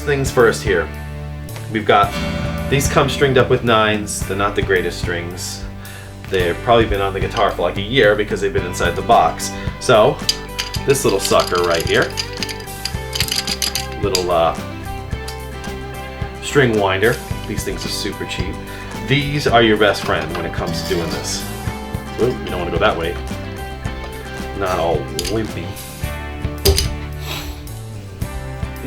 things first here. We've got, these come stringed up with 9s. They're not the greatest strings. They've probably been on the guitar for like a year because they've been inside the box. So, this little sucker right here, little string winder. These things are super cheap. These are your best friend when it comes to doing this. Ooh, you don't want to go that way. Not all wimpy.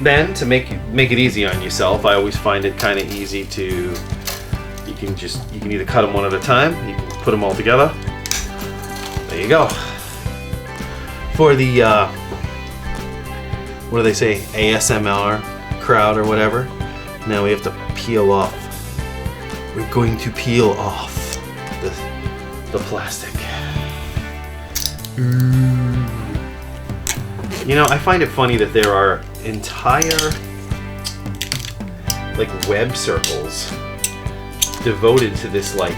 Then, to make it easy on yourself, I always find it kind of easy to, you can either cut them one at a time, you can put them all together. There you go. For the, what do they say, ASMR crowd or whatever, now we have to peel off. We're going to peel off the plastic. You know, I find it funny that there are entire like web circles devoted to this like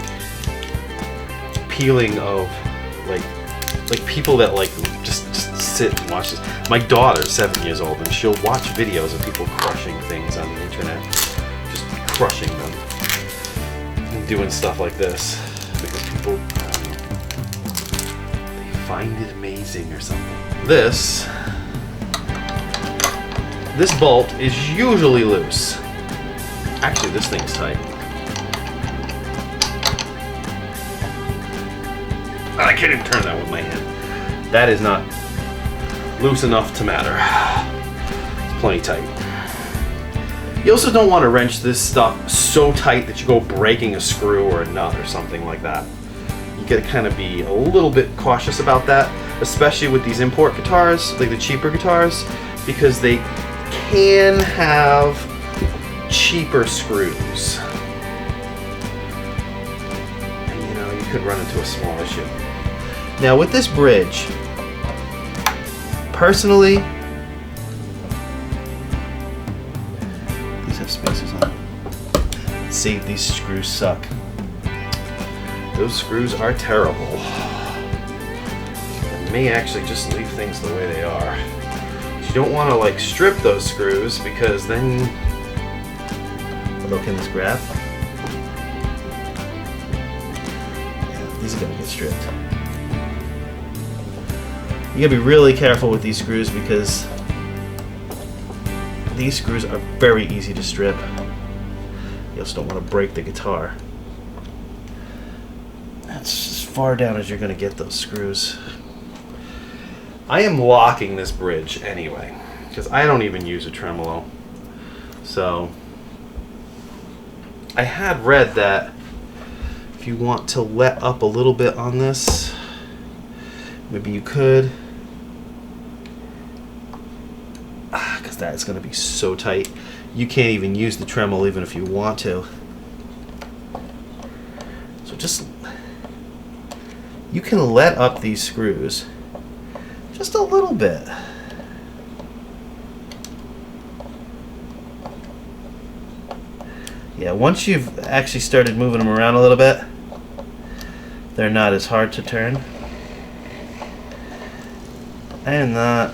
peeling of like people that like just sit and watch this. My daughter's 7 years old and she'll watch videos of people crushing things on the internet, just crushing them and doing stuff like this because people, I don't know, they find it amazing or something. This bolt is usually loose. Actually, this thing's tight. I can't even turn that with my hand. That is not loose enough to matter. It's plenty tight. You also don't want to wrench this stuff so tight that you go breaking a screw or a nut or something like that. You gotta kind of be a little bit cautious about that, especially with these import guitars, like the cheaper guitars, because they can have cheaper screws. And you know, you could run into a small issue. Now with this bridge, personally, these have spacers on. See, these screws suck. Those screws are terrible. I may actually just leave things the way they are. You don't want to like strip those screws because then, although can this grab? Yeah, these are gonna get stripped. You gotta be really careful with these screws because these screws are very easy to strip. You also don't want to break the guitar. That's as far down as you're gonna get those screws. I am locking this bridge anyway, because I don't even use a tremolo. So, I had read that if you want to let up a little bit on this, maybe you could. Because that's going to be so tight. You can't even use the tremolo even if you want to. So just, you can let up these screws. Just a little bit. Yeah, once you've actually started moving them around a little bit, they're not as hard to turn. I am not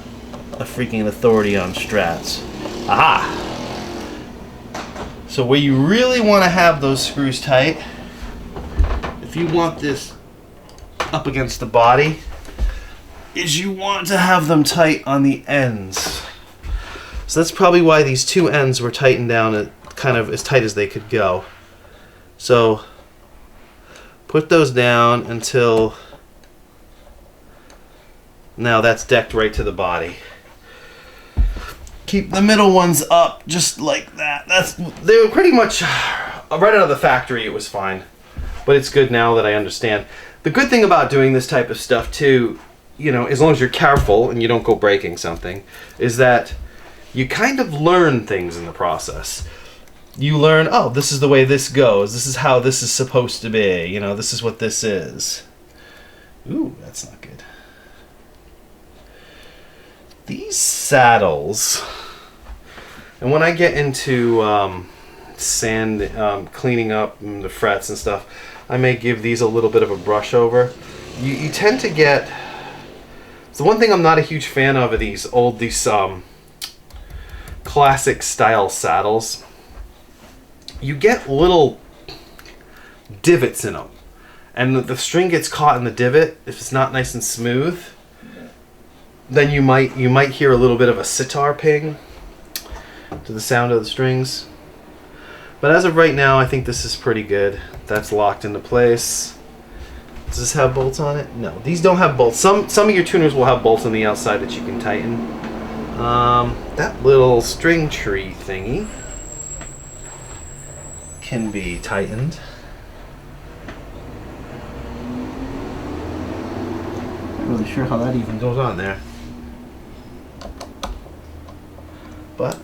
a freaking authority on Strats. Aha! So where you really want to have those screws tight, if you want this up against the body, is you want to have them tight on the ends. So that's probably why these two ends were tightened down at kind of as tight as they could go. So put those down until now that's decked right to the body. Keep the middle ones up just like that. They were pretty much right out of the factory. It was fine, but it's good now that I understand. The good thing about doing this type of stuff too, you know, as long as you're careful and you don't go breaking something, is that you kind of learn things in the process. You learn, oh, this is the way this goes. This is how this is supposed to be. You know, this is what this is. Ooh, that's not good. These saddles, and when I get into cleaning up the frets and stuff, I may give these a little bit of a brush over. You tend to get, so one thing I'm not a huge fan of are these classic style saddles, you get little divots in them, and the string gets caught in the divot. If it's not nice and smooth, then you might hear a little bit of a sitar ping to the sound of the strings. But as of right now, I think this is pretty good. That's locked into place. Does this have bolts on it? No, these don't have bolts. Some of your tuners will have bolts on the outside that you can tighten. That little string tree thingy can be tightened. Not really sure how that even goes on there, but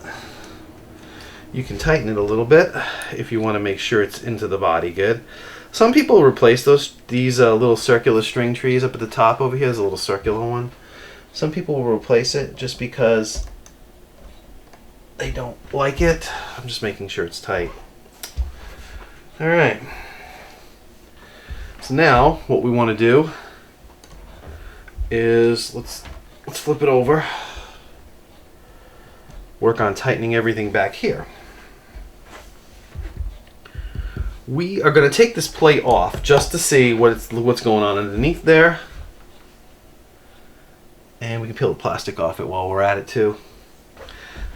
you can tighten it a little bit if you want to make sure it's into the body good. Some people replace these little circular string trees up at the top over here. There's a little circular one. Some people will replace it just because they don't like it. I'm just making sure it's tight. All right. So now what we want to do is let's flip it over. Work on tightening everything back here. We are going to take this plate off just to see what's going on underneath there. And we can peel the plastic off it while we're at it too.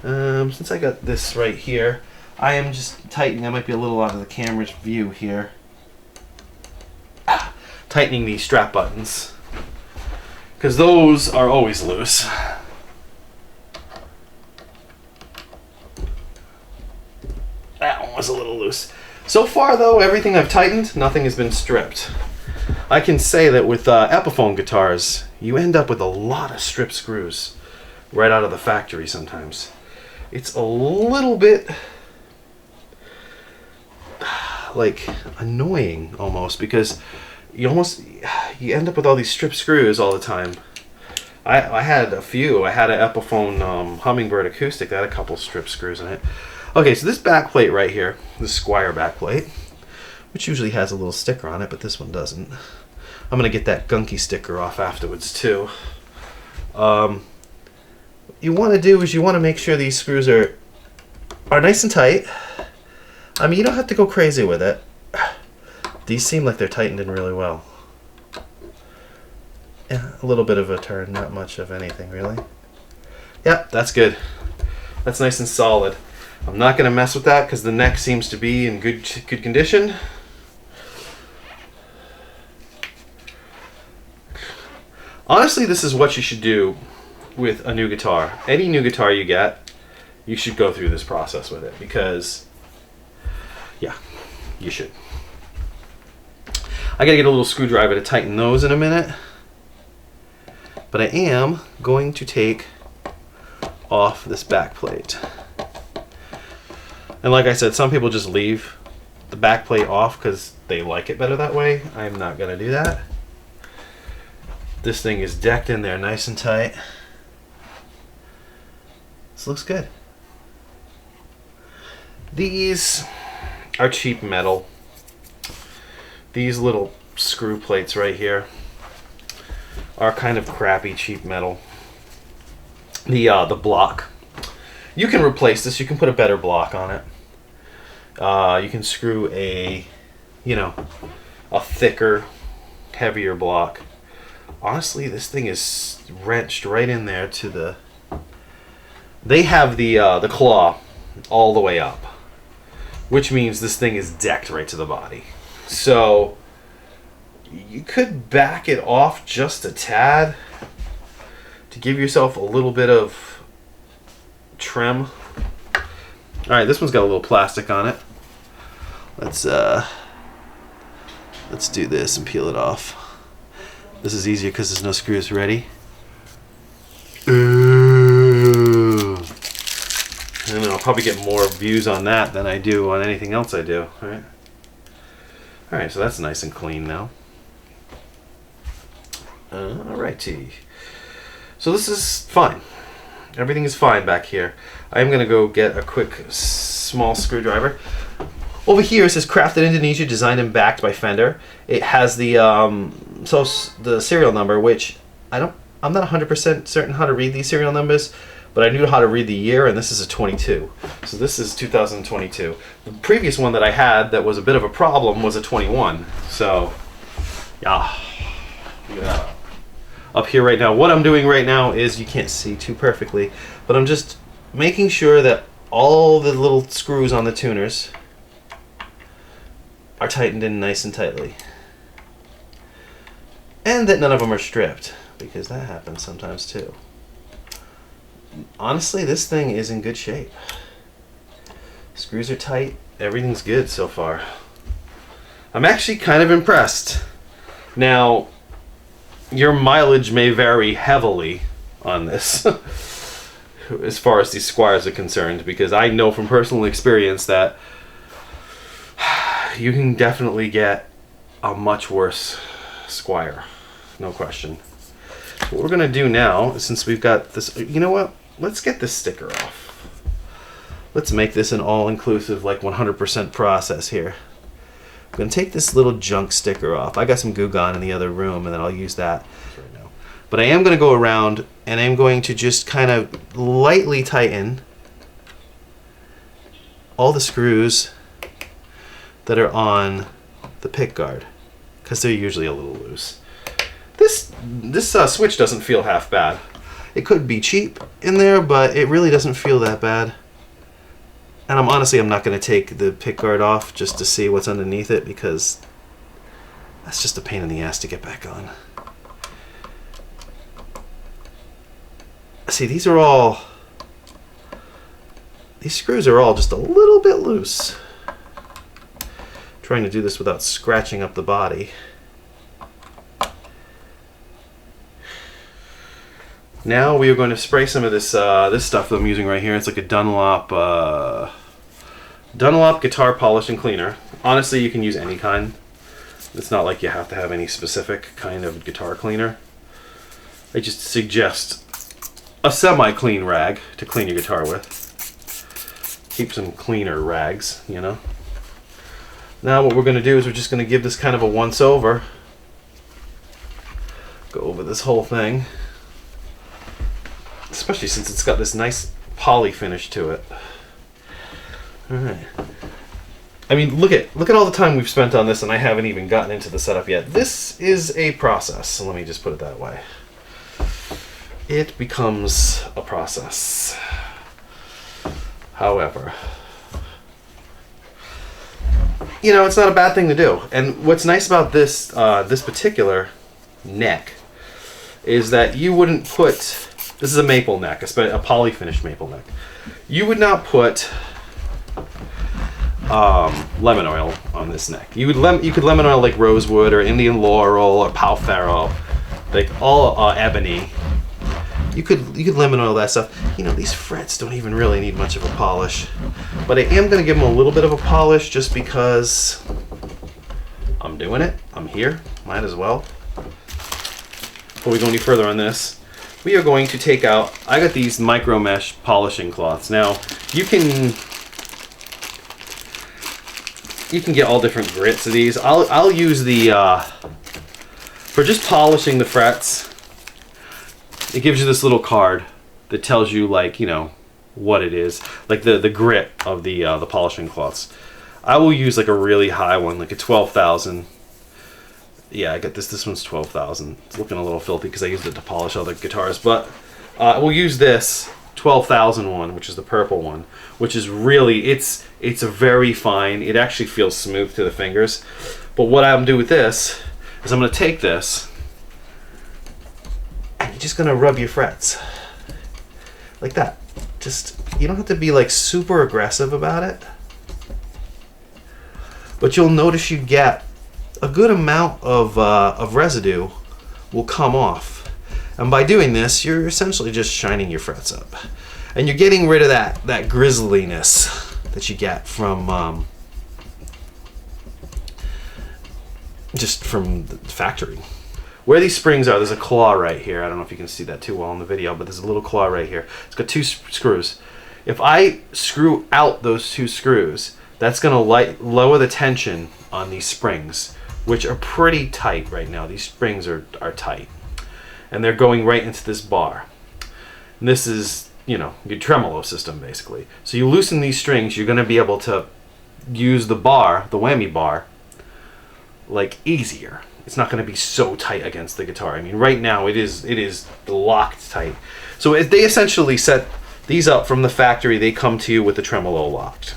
Since I got this right here, I am just tightening. I might be a little out of the camera's view here. Tightening these strap buttons, because those are always loose. That one was a little loose. So far though, everything I've tightened, nothing has been stripped. I can say that with Epiphone guitars, you end up with a lot of stripped screws right out of the factory sometimes. It's a little bit like annoying almost, because you end up with all these stripped screws all the time. I had a few. I had an Epiphone Hummingbird acoustic that had a couple stripped screws in it. Okay, so this back plate right here, this Squier back plate, which usually has a little sticker on it, but this one doesn't. I'm going to get that gunky sticker off afterwards too. What you want to do is you want to make sure these screws are nice and tight. I mean, you don't have to go crazy with it. These seem like they're tightened in really well. Yeah, a little bit of a turn, not much of anything really. Yeah, that's good. That's nice and solid. I'm not going to mess with that because the neck seems to be in good condition. Honestly, this is what you should do with a new guitar. Any new guitar you get, you should go through this process with it, because yeah, you should. I gotta get a little screwdriver to tighten those in a minute, but I am going to take off this back plate. And like I said, some people just leave the back plate off because they like it better that way. I'm not gonna do that. This thing is decked in there nice and tight. This looks good. These are cheap metal. These little screw plates right here are kind of crappy cheap metal. The block, you can replace this. You can put a better block on it. You can screw a thicker, heavier block. Honestly, this thing is wrenched right in there to the... They have the claw all the way up, which means this thing is decked right to the body. So you could back it off just a tad to give yourself a little bit of trim. Alright, this one's got a little plastic on it. Let's do this and peel it off. This is easier because there's no screws. Ready? Ooh. I don't know, I'll probably get more views on that than I do on anything else I do. Alright, so that's nice and clean now. Alrighty. So this is fine. Everything is fine back here. I am going to go get a quick small screwdriver. Over here it says crafted in Indonesia, designed and backed by Fender. It has the serial number, which I'm not 100% certain how to read these serial numbers, but I knew how to read the year, and this is a 22. So this is 2022. The previous one that I had that was a bit of a problem was a 21. So, yeah. Look at that. Up here right now, what I'm doing right now is, you can't see too perfectly, but I'm just making sure that all the little screws on the tuners are tightened in nice and tightly. And that none of them are stripped, because that happens sometimes too. Honestly, this thing is in good shape. Screws are tight, everything's good so far. I'm actually kind of impressed. Now, your mileage may vary heavily on this as far as these Squiers are concerned, because I know from personal experience that you can definitely get a much worse Squier, no question. What we're gonna do now, since we've got this, you know what? Let's get this sticker off. Let's make this an all-inclusive, like 100% process here. I'm gonna take this little junk sticker off. I got some Goo Gone in the other room, and then I'll use that right now. But I am gonna go around, and I'm going to just kind of lightly tighten all the screws that are on the pick guard, because they're usually a little loose. This switch doesn't feel half bad. It could be cheap in there, but it really doesn't feel that bad. And I'm not going to take the pick guard off just to see what's underneath it, because that's just a pain in the ass to get back on. See, these screws are all just a little bit loose. Trying to do this without scratching up the body. Now we are going to spray some of this this stuff that I'm using right here. It's like a Dunlop guitar polish and cleaner. Honestly, you can use any kind. It's not like you have to have any specific kind of guitar cleaner. I just suggest a semi-clean rag to clean your guitar with. Keep some cleaner rags, you know. Now what we're going to do is we're just going to give this kind of a once-over. Go over this whole thing. Especially since it's got this nice poly finish to it. Alright. I mean, look at all the time we've spent on this, and I haven't even gotten into the setup yet. This is a process, so let me just put it that way. It becomes a process. However, you know, it's not a bad thing to do. And what's nice about this this particular neck is that you wouldn't put, this is a maple neck, a poly finished maple neck. You would not put lemon oil on this neck. You could lemon oil like rosewood or Indian laurel or pau ferro, like all ebony. You could lemon oil that stuff. You know, these frets don't even really need much of a polish, but I am going to give them a little bit of a polish just because I'm doing it. I'm here. Might as well. Before we go any further on this, we are going to take out, I got these micro mesh polishing cloths. Now, you can get all different grits of these. I'll use the for just polishing the frets. It gives you this little card that tells you, like, you know, what it is, like the grit of the polishing cloths. I will use like a really high one, like a 12,000. Yeah, I got this. This one's 12,000. It's looking a little filthy because I used it to polish other guitars, but we'll use this 12,000 one, which is the purple one, which is really, it's a very fine. It actually feels smooth to the fingers. But what I'm gonna do with this is I'm gonna take this. You're just gonna rub your frets like that. Just, you don't have to be like super aggressive about it, but you'll notice you get a good amount of residue will come off, and by doing this, you're essentially just shining your frets up, and you're getting rid of that grizzliness that you get from just from the factory. Where these springs are, there's a claw right here. I don't know if you can see that too well in the video, but there's a little claw right here. It's got two screws. If I screw out those two screws, that's going to lower the tension on these springs, which are pretty tight right now. These springs are tight, and they're going right into this bar. And this is, you know, your tremolo system basically. So you loosen these strings, you're going to be able to use the bar, the whammy bar, like easier. It's not going to be so tight against the guitar. I mean, right now it is locked tight. So they essentially set these up from the factory. They come to you with the tremolo locked.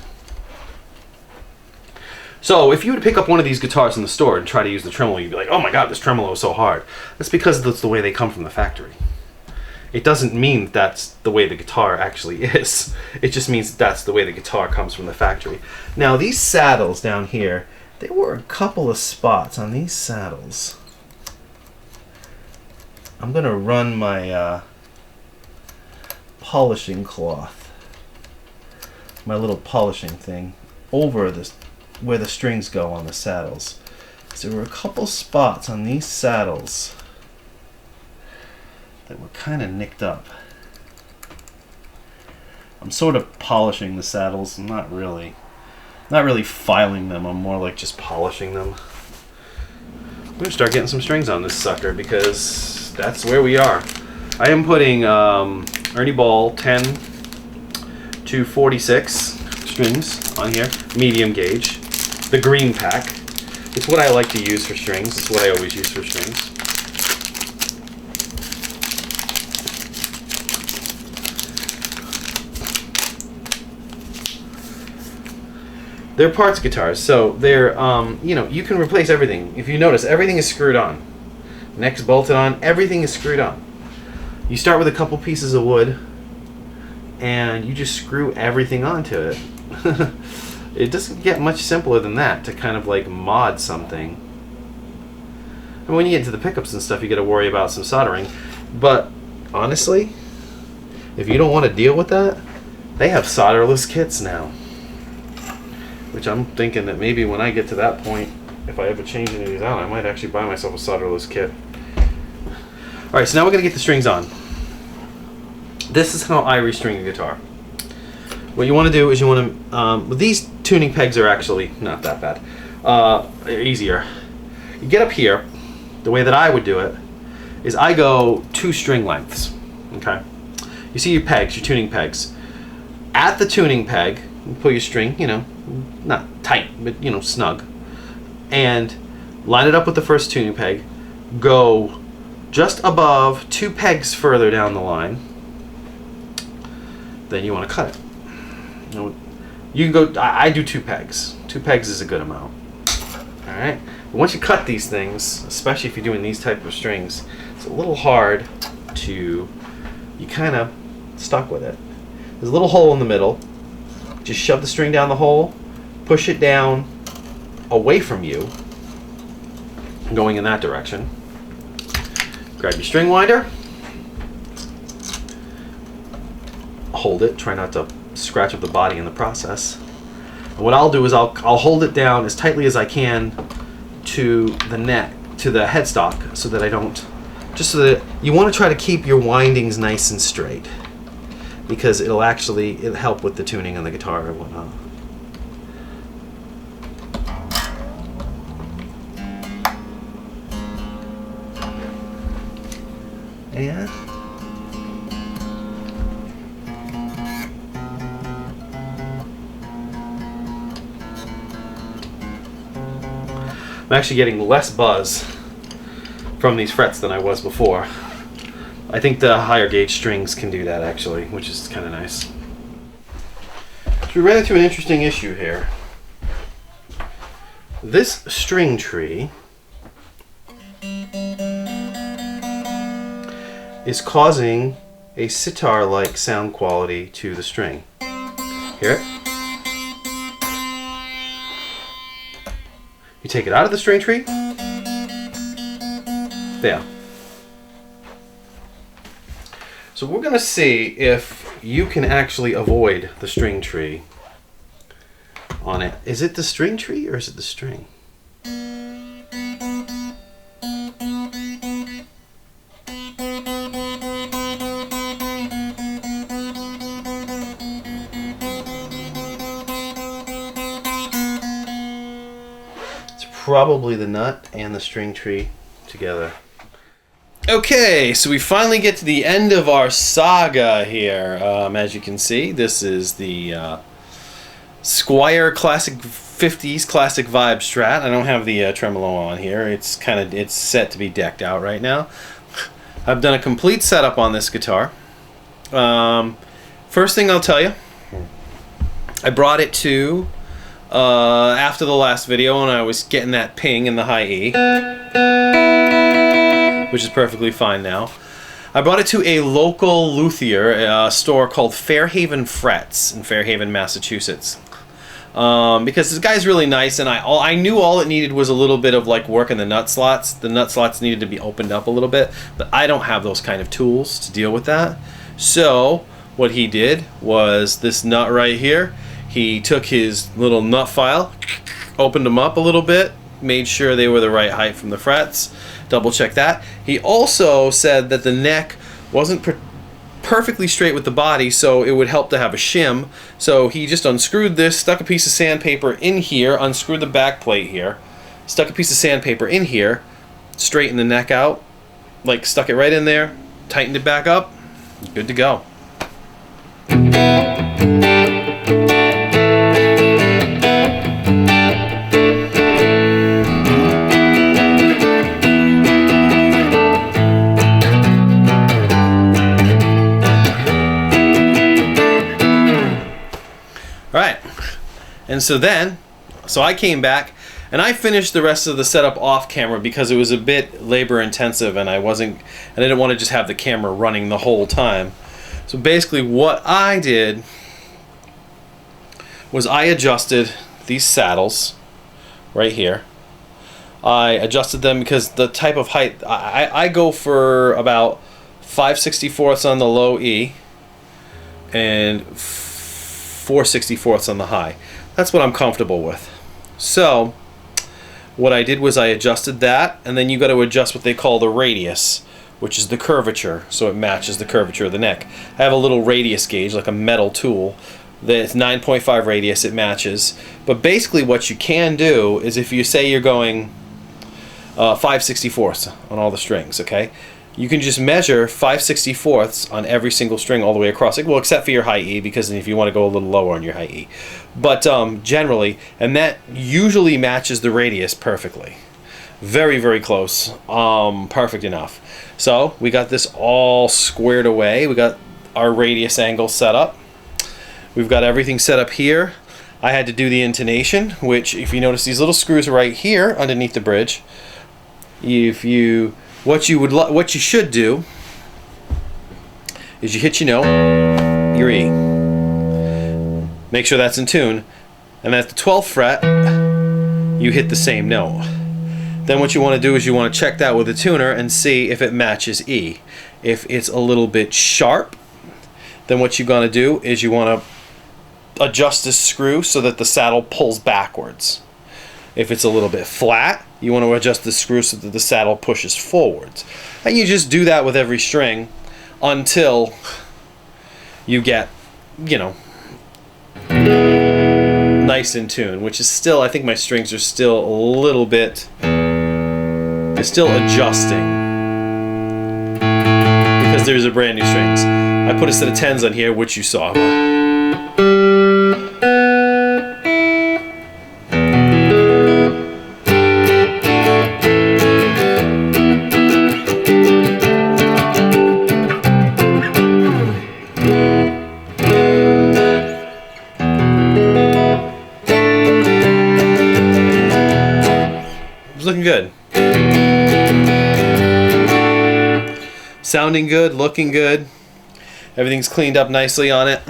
So if you would pick up one of these guitars in the store and try to use the tremolo, you'd be like, oh my god, this tremolo is so hard. That's because that's the way they come from the factory. It doesn't mean that's the way the guitar actually is. It just means that's the way the guitar comes from the factory. Now these saddles down here, there were a couple of spots on these saddles. I'm going to run my polishing cloth, my little polishing thing, over this where the strings go on the saddles. So there were a couple spots on these saddles that were kind of nicked up. I'm sort of polishing the saddles, not really filing them. I'm more like just polishing them. I'm gonna start getting some strings on this sucker because that's where we are. I am putting Ernie Ball 10 to 46 strings on here, medium gauge. The green pack. It's what I like to use for strings. It's what I always use for strings. They're parts guitars, so they're, you know, you can replace everything. If you notice, everything is screwed on. Neck's bolted on, everything is screwed on. You start with a couple pieces of wood, and you just screw everything onto it. It doesn't get much simpler than that to kind of like mod something. And when you get into the pickups and stuff, you got to worry about some soldering. But honestly, if you don't want to deal with that, they have solderless kits now. Which I'm thinking that maybe when I get to that point, if I ever change any of these out, I might actually buy myself a solderless kit. Alright, so now we're going to get the strings on. This is how I restring a guitar. What you want to do is you want to, these tuning pegs are actually not that bad. They're easier. You get up here, the way that I would do it, is I go 2 string lengths. Okay? You see your pegs, your tuning pegs. At the tuning peg, you pull your string, you know, not tight, but you know, snug, and line it up with the first tuning peg. Go just above 2 pegs further down the line. Then you want to cut it. You can go. I do 2 pegs. 2 pegs is a good amount. All right. But once you cut these things, especially if you're doing these type of strings, it's a little hard to. You kind of stuck with it. There's a little hole in the middle. Just shove the string down the hole, push it down away from you, going in that direction. Grab your string winder, hold it, try not to scratch up the body in the process. And what I'll do is I'll hold it down as tightly as I can to the neck, to the headstock, so that I don't, just so that you want to try to keep your windings nice and straight, because it'll help with the tuning on the guitar and whatnot. And I'm actually getting less buzz from these frets than I was before. I think the higher gauge strings can do that actually, which is kind of nice. So we ran into an interesting issue here. This string tree is causing a sitar-like sound quality to the string. Hear it? You take it out of the string tree. There. So we're going to see if you can actually avoid the string tree on it. Is it the string tree or is it the string? It's probably the nut and the string tree together. Okay, so we finally get to the end of our saga here. As you can see, this is the SQUIER Classic 50's Classic Vibe Strat. I don't have the tremolo on here. It's set to be decked out right now. I've done a complete setup on this guitar. First thing I'll tell you, I brought it to after the last video, and I was getting that ping in the high E, which is perfectly fine now. I brought it to a local luthier store called Fairhaven Frets in Fairhaven, Massachusetts, because this guy's really nice, and I knew all it needed was a little bit of like work in the nut slots. The nut slots needed to be opened up a little bit, but I don't have those kind of tools to deal with that. So what he did was this nut right here. He took his little nut file, opened them up a little bit, made sure they were the right height from the frets, double check that. He also said that the neck wasn't perfectly straight with the body, so it would help to have a shim. So he just unscrewed this, stuck a piece of sandpaper in here, unscrewed the back plate here, stuck a piece of sandpaper in here, straightened the neck out, like stuck it right in there, tightened it back up, good to go. Alright, and so I came back and I finished the rest of the setup off camera because it was a bit labor intensive, and I didn't want to just have the camera running the whole time. So basically what I did was I adjusted these saddles right here. I adjusted them because the type of height, I go for about 5/64 on the low E and 4/64 on the high. That's what I'm comfortable with. So what I did was I adjusted that, and then you got to adjust what they call the radius, which is the curvature, so it matches the curvature of the neck. I have a little radius gauge, like a metal tool, that's 9.5 radius, it matches. But basically what you can do is, if you say you're going 5/64 on all the strings, okay? You can just measure 5/64 on every single string all the way across. Well, except for your high E, because if you want to go a little lower on your high E. But generally, and that usually matches the radius perfectly. Very, very close. Perfect enough. So we got this all squared away. We got our radius angle set up. We've got everything set up here. I had to do the intonation, which, if you notice, these little screws are right here underneath the bridge. What you should do is you hit your note, your E. Make sure that's in tune, and at the 12th fret, you hit the same note. Then what you want to do is you want to check that with a tuner and see if it matches E. If it's a little bit sharp, then what you're going to do is you want to adjust this screw so that the saddle pulls backwards. If it's a little bit flat, you want to adjust the screw so that the saddle pushes forwards. And you just do that with every string until you get, you know, nice in tune, which is still, I think my strings are still a little bit, they're still adjusting because there's a brand new strings. I put a set of 10s on here, which you saw. Looking good. Sounding good, looking good. Everything's cleaned up nicely on it.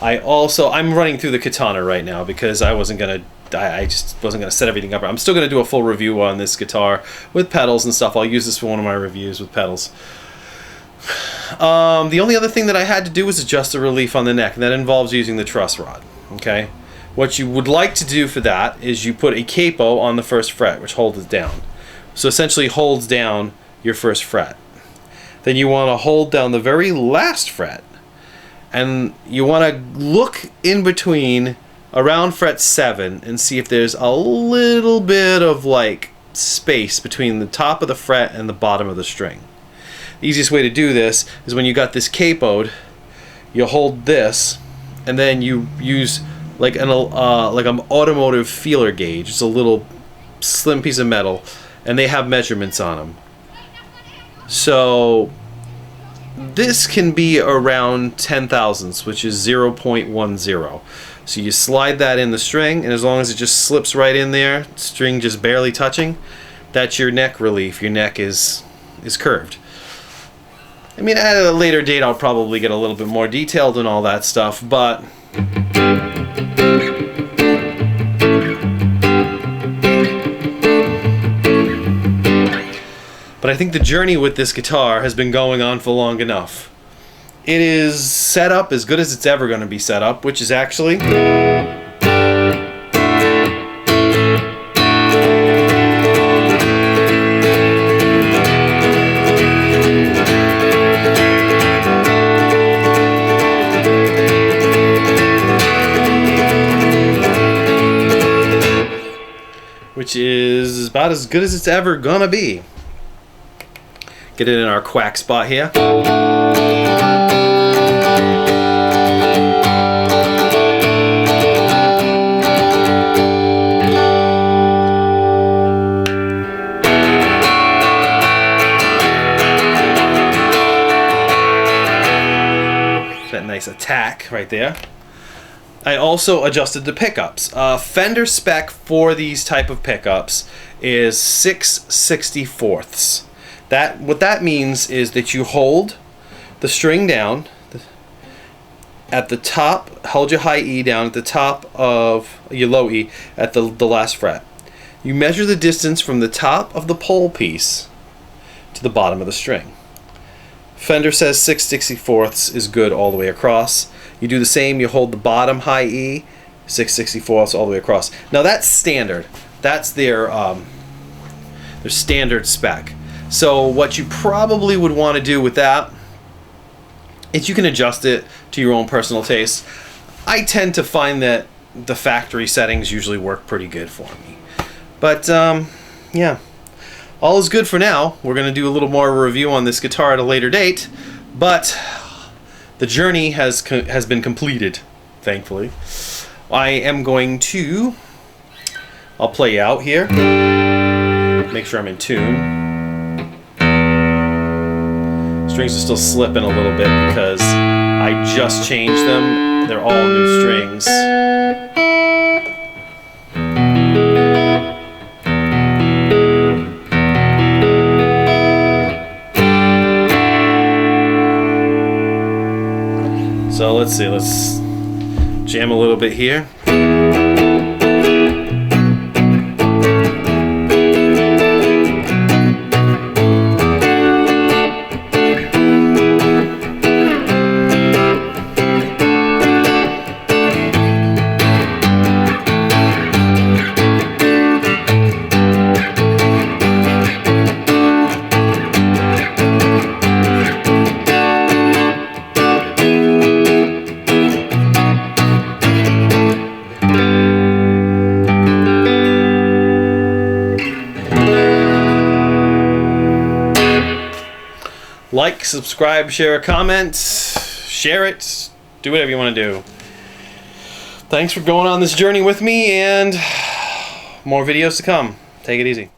I'm running through the katana right now because I just wasn't gonna set everything up. I'm still gonna do a full review on this guitar with pedals and stuff. I'll use this for one of my reviews with pedals. The only other thing that I had to do was adjust the relief on the neck, and that involves using the truss rod. Okay. What you would like to do for that is you put a capo on the first fret, which holds it down. So essentially holds down your first fret. Then you want to hold down the very last fret, and you want to look in between around fret 7 and see if there's a little bit of like space between the top of the fret and the bottom of the string. The easiest way to do this is when you got this capoed, you hold this and then you use like an automotive feeler gauge. It's a little slim piece of metal and they have measurements on them. So this can be around 10 thousandths, which is 0.10. So you slide that in the string, and as long as it just slips right in there, string just barely touching, that's your neck relief. Your neck is curved. I mean, at a later date I'll probably get a little bit more detailed and all that stuff, but I think the journey with this guitar has been going on for long enough. It is set up as good as it's ever going to be set up, which is actually about as good as it's ever gonna be. Get it in our quack spot here. That nice attack right there. I also adjusted the pickups. Fender spec for these type of pickups is 6/64. What that means is that you hold the string down at the top, hold your high E down at the top of your low E at the last fret. You measure the distance from the top of the pole piece to the bottom of the string. Fender says 6/64 is good all the way across. You do the same, you hold the bottom high E, 6/64 all the way across. Now that's standard. That's their standard spec. So what you probably would want to do with that is you can adjust it to your own personal taste. I tend to find that the factory settings usually work pretty good for me. But yeah, all is good for now. We're going to do a little more review on this guitar at a later date, but the journey has been completed, thankfully. I am going to, I'll play out here, make sure I'm in tune. Strings are still slipping a little bit because I just changed them. They're all new strings. So let's see, let's jam a little bit here. Like, subscribe, share a comment, share it, do whatever you want to do. Thanks for going on this journey with me, and more videos to come. Take it easy.